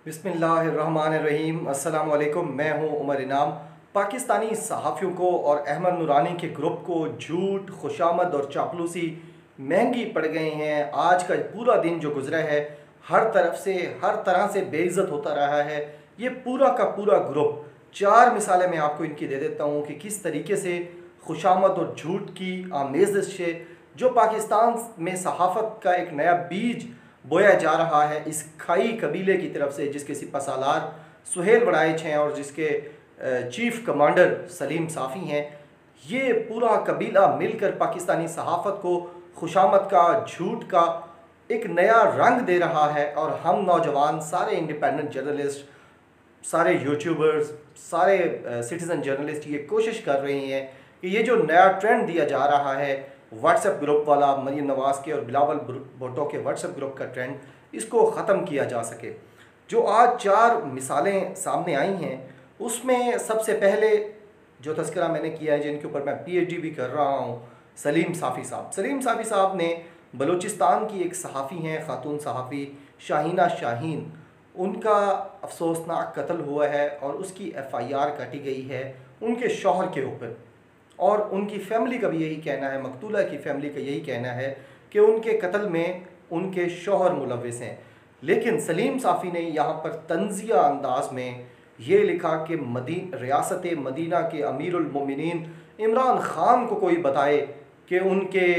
बिस्मिल्लाहिर्रहमानिर्रहीम। अस्सलाम वालेकुम। मैं हूं उमर इनाम। पाकिस्तानी सहाफ़ियों को और अहमद नूरानी के ग्रुप को झूठ, खुशामद और चापलूसी महंगी पड़ गई हैं। आज का पूरा दिन जो गुजरा है, हर तरफ से हर तरह से बेइज्जत होता रहा है ये पूरा का पूरा ग्रुप। चार मिसालें मैं आपको इनकी दे देता हूँ कि किस तरीके से खुशामद और झूठ की आमेज़श से जो पाकिस्तान में सहाफ़त का एक नया बीज बोया जा रहा है इस खाई कबीले की तरफ से, जिसके सिपहसालार सुहेल बड़ाइच हैं और जिसके चीफ कमांडर सलीम साफ़ी हैं। ये पूरा कबीला मिलकर पाकिस्तानी सहाफ़त को खुशामद का, झूठ का एक नया रंग दे रहा है। और हम नौजवान, सारे इंडिपेंडेंट जर्नलिस्ट, सारे यूट्यूबर्स, सारे सिटीज़न जर्नलिस्ट ये कोशिश कर रहे हैं कि ये जो नया ट्रेंड दिया जा रहा है व्हाट्सएप ग्रुप वाला, मरीम नवाज़ के और बिलावल भुट्टो के व्हाट्सएप ग्रुप का ट्रेंड, इसको ख़त्म किया जा सके। जो आज चार मिसालें सामने आई हैं उसमें सबसे पहले जो तस्करा मैंने किया है, जिनके ऊपर मैं पीएचडी भी कर रहा हूँ, सलीम साफ़ी साहब। सलीम साफ़ी साहब ने बलूचिस्तान की एक सहाफ़ी हैं, ख़ातून सहाफ़ी शाहीना शाहीन, उनका अफसोसनाक कत्ल हुआ है और उसकी एफआईआर काटी गई है उनके शौहर के ऊपर। और उनकी फ़ैमिली का भी यही कहना है, मकतूला की फ़ैमिली का यही कहना है कि उनके कत्ल में उनके शौहर मुलव्विस हैं। लेकिन सलीम साफ़ी ने यहाँ पर तंज़िया अंदाज में ये लिखा कि रियासत मदीना के अमीरुल मोमिनीन इमरान ख़ान को कोई बताए कि उनके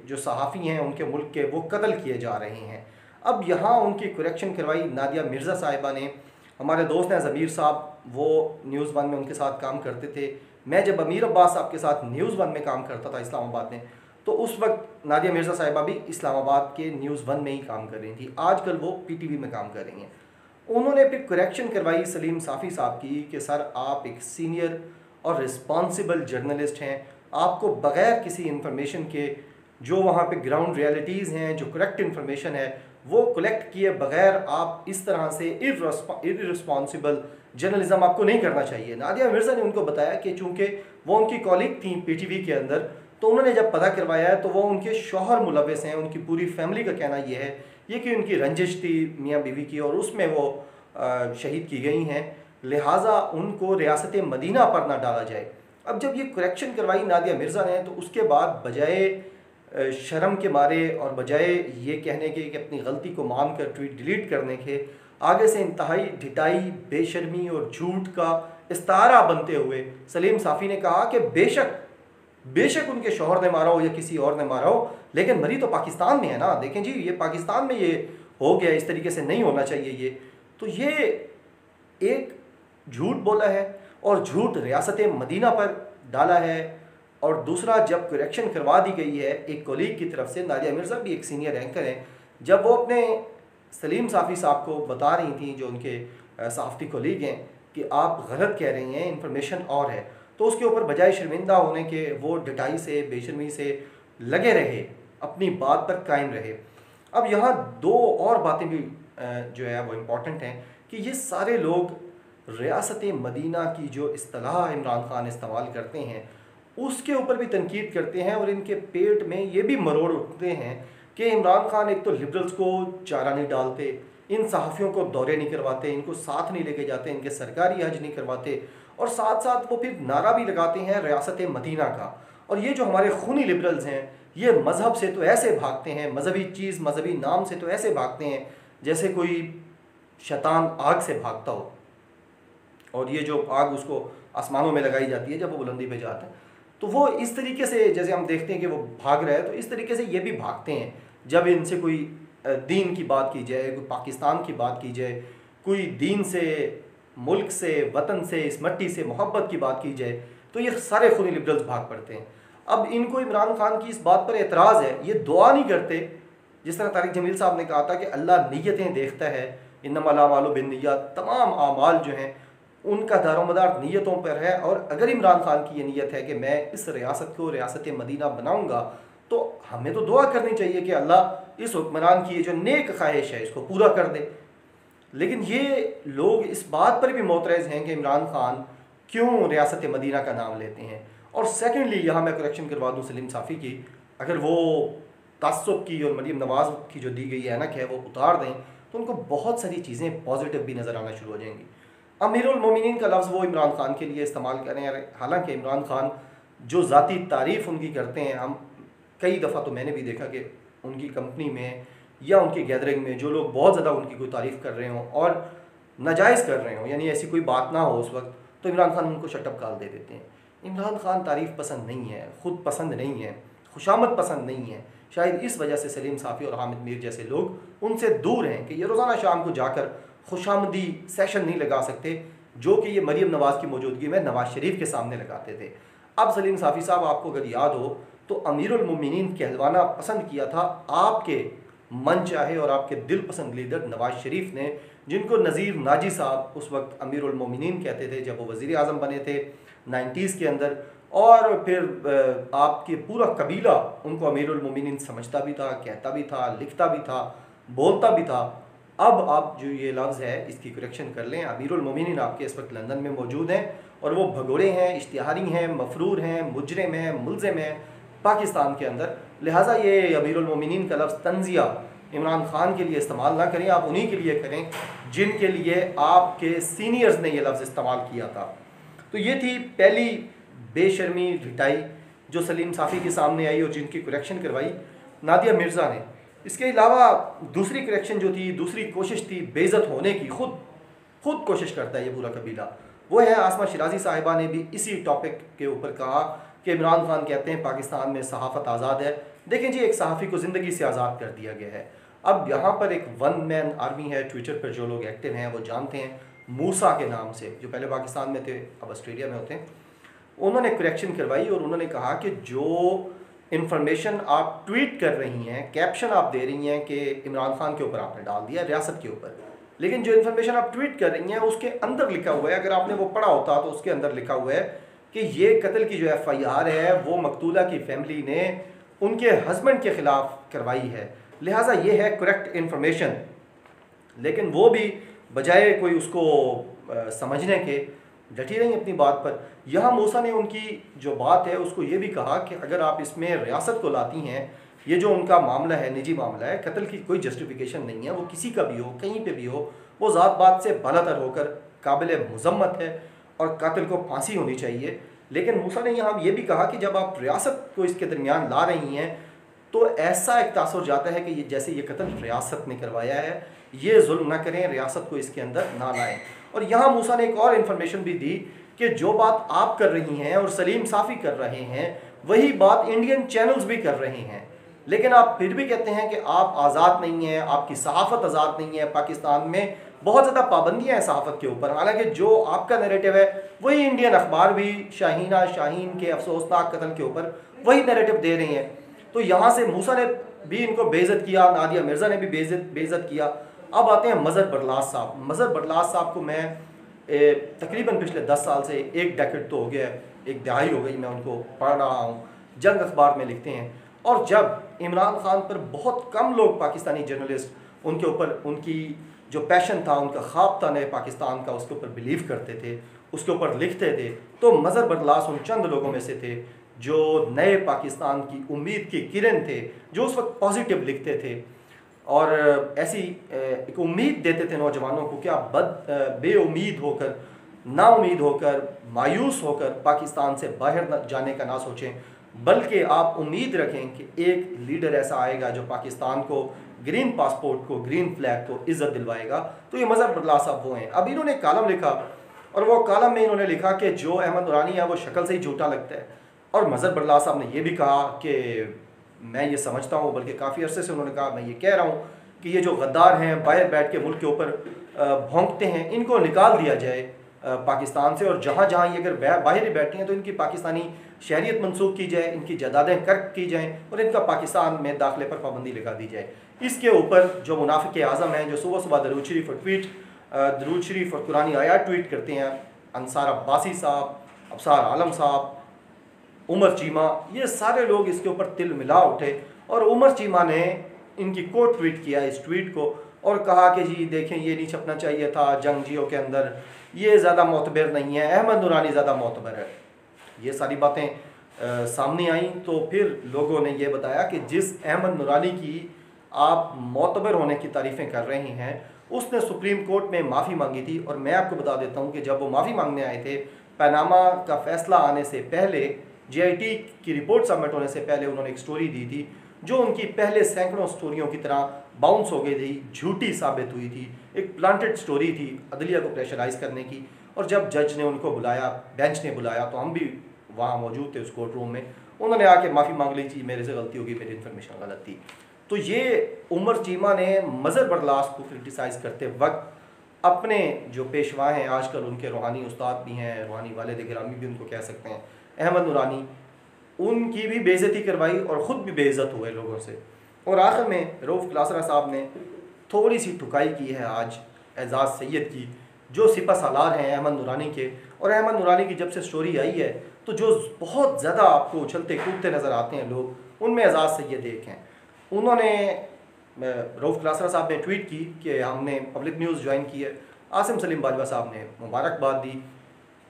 जो सहाफ़ी हैं उनके मुल्क के, वो कत्ल किए जा रहे हैं। अब यहाँ उनकी करेक्शन करवाई नादिया मिर्ज़ा साहिबा ने। हमारे दोस्त हैं ज़मीर साहब, वो न्यूज़ वन में उनके साथ काम करते थे। मैं जब अमीर अब्बास साहब के साथ न्यूज़ वन में काम करता था इस्लामाबाद में, तो उस वक्त नादिया मिर्ज़ा साहिबा भी इस्लामाबाद के न्यूज़ वन में ही काम कर रही थी। आजकल वो पीटीवी में काम कर रही हैं। उन्होंने फिर करेक्शन करवाई सलीम साफ़ी साहब की कि सर, आप एक सीनियर और रिस्पॉन्सिबल जर्नलिस्ट हैं, आपको बग़ैर किसी इंफॉर्मेशन के जो वहाँ पे ग्राउंड रियलिटीज़ हैं, जो करेक्ट इन्फॉर्मेशन है, वो कलेक्ट किए बग़ैर आप इस तरह से इर्रिस्पॉन्सिबल जर्नलिज़म आपको नहीं करना चाहिए। नादिया मिर्ज़ा ने उनको बताया कि चूँकि वो उनकी कॉलीग थी पीटीवी के अंदर, तो उन्होंने जब पता करवाया है तो वो उनके शौहर मुलव्विस हैं। उनकी पूरी फैमिली का कहना ये है ये कि उनकी रंजिश थी मियाँ बीवी की और उसमें वो शहीद की गई हैं, लिहाजा उनको रियासत मदीना पर ना डाला जाए। अब जब ये करेक्शन करवाई नादिया मिर्ज़ा ने, तो उसके बाद बजाय शर्म के मारे और बजाय ये कहने के कि अपनी गलती को मान कर ट्वीट डिलीट करने के, आगे से इंतहाई ढिठाई, बेशर्मी और झूठ का इस्तारा बनते हुए सलीम साफ़ी ने कहा कि बेशक उनके शौहर ने मारा हो या किसी और ने मारा हो, लेकिन मरी तो पाकिस्तान में है ना। देखें जी, ये पाकिस्तान में ये हो गया, इस तरीके से नहीं होना चाहिए ये। तो ये एक झूठ बोला है और झूठ रियासत मदीना पर डाला है। और दूसरा, जब करेक्शन करवा दी गई है एक कोलीग की तरफ से, नादिया मिर्ज़ा भी एक सीनियर एंकर हैं, जब वो अपने सलीम साफ़ी साहब को बता रही थी, जो उनके सहाफ़ती कोलीग हैं, कि आप गलत कह रही हैं, इन्फॉर्मेशन और है, तो उसके ऊपर बजाय शर्मिंदा होने के वो ढिठाई से, बेशर्मी से लगे रहे, अपनी बात पर कायम रहे। अब यहाँ दो और बातें भी जो है वो इम्पॉर्टेंट हैं कि ये सारे लोग रियासत मदीना की जो इस्तिलाह इमरान ख़ान इस्तेमाल करते हैं उसके ऊपर भी तनकीद करते हैं और इनके पेट में ये भी मरोड़ उठते हैं कि इमरान ख़ान एक तो लिबरल्स को चारा नहीं डालते, इन सहाफ़ियों को दौरे नहीं करवाते, इनको साथ नहीं लेके जाते, इनके सरकारी हज नहीं करवाते, और साथ साथ वो फिर नारा भी लगाते हैं रियासत मदीना का। और ये जो हमारे खूनी लिबरल्स हैं, ये मज़हब से तो ऐसे भागते हैं, मजहबी चीज़, मजहबी नाम से तो ऐसे भागते हैं जैसे कोई शैतान आग से भागता हो। और ये जो आग उसको आसमानों में लगाई जाती है जब वो बुलंदी पे जाता है, तो वो इस तरीके से, जैसे हम देखते हैं कि वो भाग रहा है, तो इस तरीके से ये भी भागते हैं जब इनसे कोई दीन की बात की जाए, कोई पाकिस्तान की बात की जाए, कोई दीन से, मुल्क से, वतन से, इस मट्टी से मोहब्बत की बात की जाए, तो ये सारे खूनी लिबरल्स भाग पड़ते हैं। अब इनको इमरान ख़ान की इस बात पर एतराज़ है, ये दुआ नहीं करते। जिस तरह तारिक जमील साहब ने कहा था कि अल्लाह नीयतें देखता है, इन्नमल अमालु बिन्नियात, तमाम आमाल जो हैं उनका दारोमदार नीयतों पर है। और अगर इमरान ख़ान की ये नीयत है कि मैं इस रियासत को रियासत मदीना बनाऊँगा, तो हमें तो दुआ करनी चाहिए कि अल्लाह इस हुक्मरान की जो नेक ख्वाहिश है इसको पूरा कर दे। लेकिन ये लोग इस बात पर भी मोतरज़ हैं कि इमरान ख़ान क्यों रियासत मदीना का नाम लेते हैं। और सेकेंडली, यहाँ मैं करेक्शन करवा दूँ सलीम साफ़ी की, अगर वो तासुब की और मरीम नवाज़ की जो दी गई ऐनक है वो उतार दें, तो उनको बहुत सारी चीज़ें पॉजिटिव भी नज़र आना शुरू हो जाएंगी। अमीरुल मोमिनीन का लफ्ज़ वो इमरान खान के लिए इस्तेमाल करें, हालांकि इमरान खान जो ज़ाती तारीफ़ उनकी करते हैं, हम कई दफ़ा तो मैंने भी देखा कि उनकी कंपनी में या उनकी गैदरिंग में जो लोग बहुत ज़्यादा उनकी कोई तारीफ़ कर रहे हों और नाजायज़ कर रहे हों, यानी ऐसी कोई बात ना हो उस वक्त, तो इमरान खान उनको शटअप कॉल दे देते हैं। इमरान खान तारीफ़ पसंद नहीं है, ख़ुद पसंद नहीं है, खुशामद पसंद नहीं है। शायद इस वजह से सलीम साफ़ी और हामिद मीर जैसे लोग उनसे दूर हैं कि ये रोज़ाना शाम को जाकर खुशामदी सेशन नहीं लगा सकते, जो कि ये मरीम नवाज़ की मौजूदगी में नवाज़ शरीफ के सामने लगाते थे। अब सलीम साफ़ी साहब, आपको अगर याद हो तो अमीरुल मोमिनीन कहलवाना पसंद किया था आपके मन चाहे और आपके दिल पसंद लीडर नवाज़ शरीफ ने, जिनको नज़ीर नाजी साहब उस वक्त अमीरुल मोमिनीन कहते थे जब वो वज़ीर आज़म बने थे 90s के अंदर, और फिर आपके पूरा कबीला उनको अमीरुल मोमिनीन समझता भी था, कहता भी था, लिखता भी था, बोलता भी था। अब आप जो ये लफ्ज़ है इसकी करेक्शन कर लें। अमीरुल मोमिनीन आपके इस वक्त लंदन में मौजूद हैं और वो भगोड़े हैं, इश्तिहारी हैं, मफरूर हैं, मुजरिम हैं, मुलज़िम हैं पाकिस्तान के अंदर। लिहाजा ये अमीरुल मोमिनीन का लफ्ज़ तंज़िया इमरान खान के लिए इस्तेमाल ना करें, आप उन्हीं के लिए करें जिनके लिए आपके सीनियर्स ने यह लफ्ज़ इस्तेमाल किया था। तो ये थी पहली बेशर्मी रिटाई जो सलीम साफ़ी के सामने आई और जिनकी करेक्शन करवाई नादिया मिर्ज़ा ने। इसके अलावा दूसरी करेक्शन जो थी, दूसरी कोशिश थी बेइज्जत होने की, खुद कोशिश करता है ये पूरा कबीला, वो है आसमा शिराजी साहिबा ने भी इसी टॉपिक के ऊपर कहा कि इमरान खान कहते हैं पाकिस्तान में सहाफ़त आज़ाद है। देखें जी, एक सहाफ़ी को ज़िंदगी से आज़ाद कर दिया गया है। अब यहाँ पर एक वन मैन आर्मी है, ट्विटर पर जो लोग एक्टिव हैं वो जानते हैं, मूसा के नाम से, जो पहले पाकिस्तान में थे अब ऑस्ट्रेलिया में होते हैं। उन्होंने करेक्शन करवाई और उन्होंने कहा कि जो इन्फॉर्मेशन आप ट्वीट कर रही हैं, कैप्शन आप दे रही हैं कि इमरान खान के ऊपर आपने डाल दिया रियासत के ऊपर, लेकिन जो इन्फॉर्मेशन आप ट्वीट कर रही हैं उसके अंदर लिखा हुआ है, अगर आपने वो पढ़ा होता तो उसके अंदर लिखा हुआ है कि ये कत्ल की जो FIR है वो मकतूला की फैमिली ने उनके हस्बैंड के ख़िलाफ़ करवाई है, लिहाजा ये है करेक्ट इन्फॉर्मेशन। लेकिन वो भी बजाय कोई उसको समझने के डटी रही अपनी बात पर। यहाँ मूसा ने उनकी जो बात है उसको ये भी कहा कि अगर आप इसमें रियासत को लाती हैं, ये जो उनका मामला है निजी मामला है, कत्ल की कोई जस्टिफिकेशन नहीं है, वो किसी का भी हो, कहीं पे भी हो, वो ज़ात बात से बालातर होकर काबिल मुज़म्मत है और कातिल को फांसी होनी चाहिए। लेकिन मूसा ने यहाँ ये भी कहा कि जब आप रियासत को इसके दरमियान ला रही हैं तो ऐसा एक तासुर जाता है कि ये जैसे ये कत्ल रियासत ने करवाया है, ये जुल्म ना करें, रियासत को इसके अंदर ना लाएं। और यहाँ मूसा ने एक और इन्फॉर्मेशन भी दी कि जो बात आप कर रही हैं और सलीम साफ़ी कर रहे हैं वही बात इंडियन चैनल्स भी कर रहे हैं, लेकिन आप फिर भी कहते हैं कि आप आज़ाद नहीं हैं, आपकी सहाफ़त आज़ाद नहीं है। पाकिस्तान में बहुत ज़्यादा पाबंदियाँ हैं सहाफ़त के ऊपर, हालांकि जो आपका नैरेटिव है वही इंडियन अखबार भी शाहीना शाहीन के अफसोसनाक कत्ल के ऊपर वही नैरेटिव दे रही हैं। तो यहाँ से मूसा ने भी इनको बेइज्जत किया, नादिया मिर्ज़ा ने भी बेइज्जत किया। अब आते हैं मज़हर बरलास साहब। मज़हर बरलास साहब को मैं तकरीबन पिछले 10 साल से, एक डेकेड तो हो गया, एक दहाई हो गई मैं उनको पढ़ रहा हूँ, जंग अखबार में लिखते हैं। और जब इमरान खान पर बहुत कम लोग पाकिस्तानी जर्नलिस्ट उनके ऊपर, उनकी जो पैशन था, उनका ख्वाब था नए पाकिस्तान का, उसके ऊपर बिलीव करते थे, उसके ऊपर लिखते थे, तो मज़हर बरलास उन चंद लोगों में से थे जो नए पाकिस्तान की उम्मीद की किरण थे, जो उस वक्त पॉजिटिव लिखते थे और ऐसी एक उम्मीद देते थे नौजवानों को कि आप बेउम्मीद होकर, नाउम्मीद होकर, मायूस होकर पाकिस्तान से बाहर जाने का ना सोचें, बल्कि आप उम्मीद रखें कि एक लीडर ऐसा आएगा जो पाकिस्तान को, ग्रीन पासपोर्ट को, ग्रीन फ्लैग को इज़्ज़त दिलवाएगा। तो ये मज़हर बरलास साहब वो हैं। अब इन्होंने कालम लिखा और वो कालम में इन्होंने लिखा कि जो अहमद नूरानी है वो शक्ल से ही झूठा लगता है। और मज़हर बरलास साहब ने ये भी कहा कि मैं ये समझता हूँ, बल्कि काफ़ी अरसे से उन्होंने कहा, मैं ये कह रहा हूँ कि ये जो गद्दार हैं, बाहर बैठ के मुल्क के ऊपर भौंकते हैं, इनको निकाल दिया जाए पाकिस्तान से, और जहाँ जहाँ ये अगर बाहर ही बैठे हैं तो इनकी पाकिस्तानी शहरियत मनसूख की जाए, इनकी जायदादें कर्क की जाएँ और इनका पाकिस्तान में दाखिले पर पाबंदी लगा दी जाए। इसके ऊपर जो मुनाफिक आज़म हैं, जो सुबह सुबह दरूद शरीफ और कुरानी आयात ट्वीट करते हैं, अंसार अब्बासी साहब, अबसार आलम साहब, उमर चीमा, ये सारे लोग इसके ऊपर तिल मिला उठे और उमर चीमा ने इनकी कोट ट्वीट किया इस ट्वीट को और कहा कि जी देखें, ये नहीं छपना चाहिए था जंग जियो के अंदर, ये ज़्यादा मोतबर नहीं है, अहमद नूरानी ज़्यादा मोतबर है। ये सारी बातें सामने आई तो फिर लोगों ने ये बताया कि जिस अहमद नूरानी की आप मोतबर होने की तारीफ़ें कर रहे हैं उसने सुप्रीम कोर्ट में माफ़ी मांगी थी। और मैं आपको बता देता हूँ कि जब वो माफ़ी मांगने आए थे, पनामा का फैसला आने से पहले, JIT की रिपोर्ट सबमिट होने से पहले उन्होंने एक स्टोरी दी थी जो उनकी पहले सैकड़ों स्टोरियों की तरह बाउंस हो गई थी, झूठी साबित हुई थी, एक प्लांटेड स्टोरी थी अदलिया को प्रेशराइज करने की। और जब जज ने उनको बुलाया, बेंच ने बुलाया, तो हम भी वहाँ मौजूद थे उस कोर्ट रूम में, उन्होंने आके माफ़ी मांग ली थी, मेरे से गलती होगी, मेरी इन्फॉर्मेशन गलत थी। तो ये उमर चीमा ने मज़हर बर्दाश्त को क्रिटिसाइज़ करते वक्त अपने जो पेशवा हैं, आजकल उनके रूहानी उस्ताद भी हैं, रूहानी वालिद गिरामी भी उनको कह सकते हैं, अहमद नूरानी, उनकी भी बेइज्जती करवाई और ख़ुद भी बेइज्जत हुए लोगों से। और आखिर में रऊफ़ क्लासरा साहब ने थोड़ी सी ठुकाई की है आज एजाज़ सैयद की, जो सिपा सालार हैं अहमद नूरानी के। और अहमद नूरानी की जब से स्टोरी आई है तो जो बहुत ज़्यादा आपको उछलते कूदते नज़र आते हैं लोग, उनमें एजाज़ सैयद एक हैं। उन्होंने, रऊफ़ क्लासरा साहब ने ट्वीट की कि हमने पब्लिक न्यूज़ ज्वाइन की है। आसिम सलीम बाजवा साहब ने मुबारकबाद दी।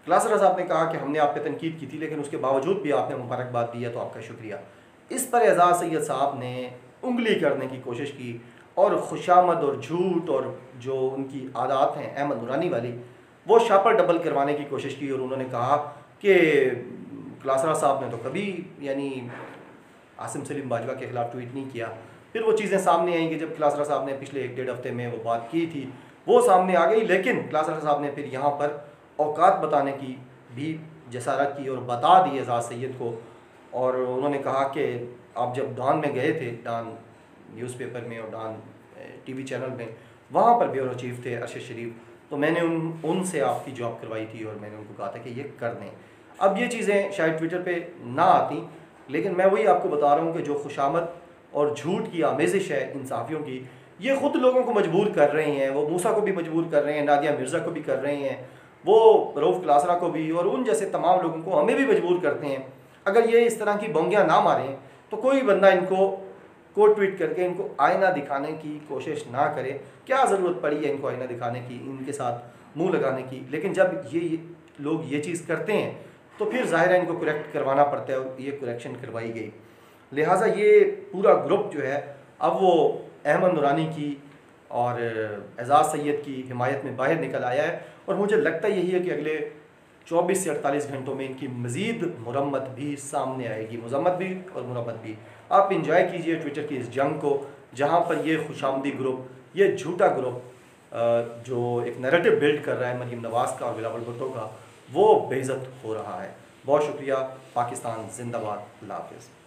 क्लासरा साहब ने कहा कि हमने आप पे तनकीद की थी लेकिन उसके बावजूद भी आपने मुबारकबाद दी है, तो आपका शुक्रिया। इस पर एजाज़ सैयद साहब ने उंगली करने की कोशिश की और खुशामद और झूठ और जो उनकी आदत हैं अहमद नूरानी वाली, वो शापर डबल करवाने की कोशिश की। और उन्होंने कहा कि क्लासरा साहब ने तो कभी यानी आसिम सलीम बाजवा के ख़िलाफ़ ट्वीट नहीं किया। फिर वो चीज़ें सामने आई कि जब क्लासरा साहब ने पिछले 1-1.5 हफ्ते में वो बात की थी, वो सामने आ गई। लेकिन क्लासरा साहब ने फिर यहाँ पर औकात बताने की भी जसारत की और बता दी एजाज़ सैयद को। और उन्होंने कहा कि आप जब डॉन में गए थे, डॉन न्यूज़पेपर में और डॉन TV चैनल में, वहाँ पर ब्यूरो चीफ थे अरशद शरीफ, तो मैंने उनसे आपकी जॉब करवाई थी और मैंने उनको कहा था कि ये कर दें। अब ये चीज़ें शायद ट्विटर पे ना आती, लेकिन मैं वही आपको बता रहा हूँ कि जो खुशामद और झूठ की आमेज़िश है इन सहाफ़ियों की, ये ख़ुद लोगों को मजबूर कर रहे हैं। वो मूसा को भी मजबूर कर रहे हैं, नादिया मिर्ज़ा को भी कर रहे हैं, वो रऊफ़ क्लासरा को भी, और उन जैसे तमाम लोगों को, हमें भी मजबूर करते हैं। अगर ये इस तरह की बोंगियाँ ना मारें तो कोई बंदा इनको को ट्वीट करके इनको आईना दिखाने की कोशिश ना करे। क्या ज़रूरत पड़ी है इनको आईना दिखाने की, इनके साथ मुंह लगाने की। लेकिन जब ये लोग ये चीज़ करते हैं तो फिर ज़ाहिर है इनको करेक्ट करवाना पड़ता है, और ये करेक्शन करवाई गई। लिहाजा ये पूरा ग्रुप जो है अब वो अहमद नूरानी की और एजाज़ सैयद की हिमायत में बाहर निकल आया है। और मुझे लगता यही है कि अगले 24 से 48 घंटों में इनकी मज़ीद मुरम्मत भी सामने आएगी, मज़म्मत भी और मुरम्मत भी। आप इंजॉय कीजिए ट्विटर की इस जंग को, जहाँ पर ये खुशामदी ग्रुप, ये झूठा ग्रुप जो एक नैरेटिव बिल्ड कर रहा है मरीम नवाज़ का और बिलावल भुट्टो का, वो बेइज्जत हो रहा है। बहुत शुक्रिया। पाकिस्तान जिंदाबाद। अल्लाह हाफ़िज़।